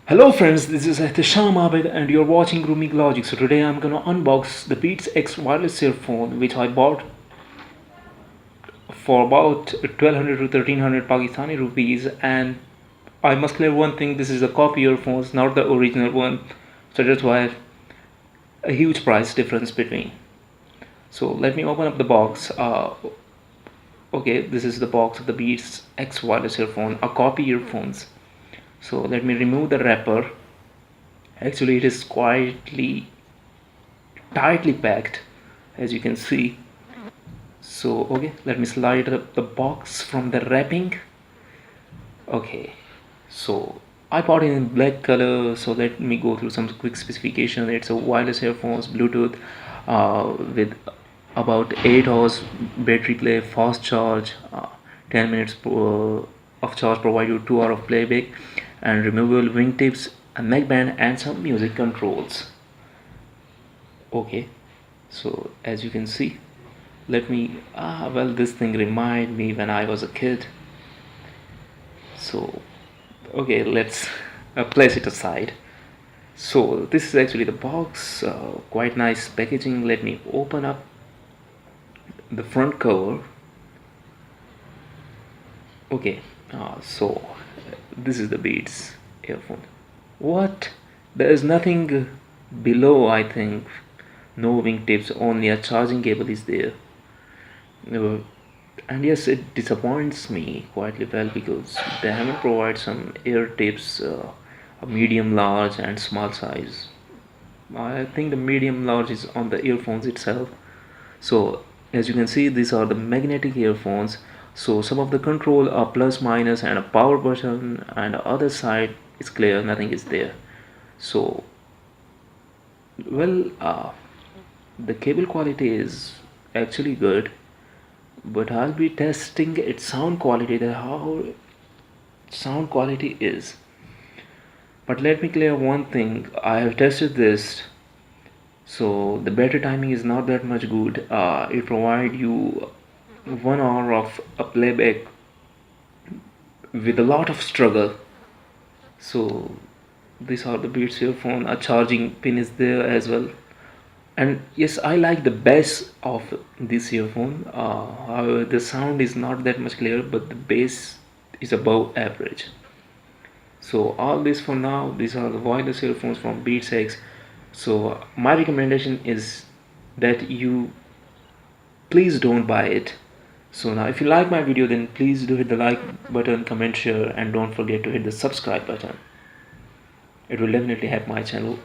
Hello friends, this is Ihtisham Abid and you're watching Grooming Logic. So today I'm gonna unbox the BeatsX wireless earphone which I bought for about 1200 to 1300 Pakistani rupees, and I must clear one thing, this is a copy earphones, not the original one. So that's why a huge price difference between. So let me open up the box. Okay, this is the box of the BeatsX wireless earphone, a copy earphones. So let me remove the wrapper. Actually it is quietly tightly packed, as you can see. So okay, let me slide up the box from the wrapping. Okay, so I bought it in black color, so let me go through some quick specification. It's a wireless earphones, Bluetooth, with about 8 hours battery play, fast charge, 10 minutes of charge provide you 2 hours of playback, and removable wingtips, a neckband, and some music controls. Okay, so as you can see, let me well, this thing remind me when I was a kid. So okay, let's place it aside. So this is actually the box, quite nice packaging. Let me open up the front cover. Okay, so this is the Beats earphone. What? There is nothing below, I think. No wingtips, only a charging cable is there. Uh, and yes, it disappoints me quite well because they haven't provided some ear tips, a medium, large, and small size. I think the medium large is on the earphones itself. So as you can see, these are the magnetic earphones. So some of the control are plus minus and a power button, and the other side is clear, nothing is there. So well, the cable quality is actually good, but I'll be testing its sound quality, that how sound quality is. But let me clear one thing, I have tested this. So the battery timing is not that much good. It provide you 1 hour of a playback with a lot of struggle. So these are the Beats earphone, a charging pin is there as well. And yes, I like the bass of this earphone. However, the sound is not that much clear, but the bass is above average. So all this for now, these are the wireless earphones from BeatsX. So my recommendation is that you please don't buy it. So now if you like my video, then please do hit the like button, comment, share, and don't forget to hit the subscribe button. It will definitely help my channel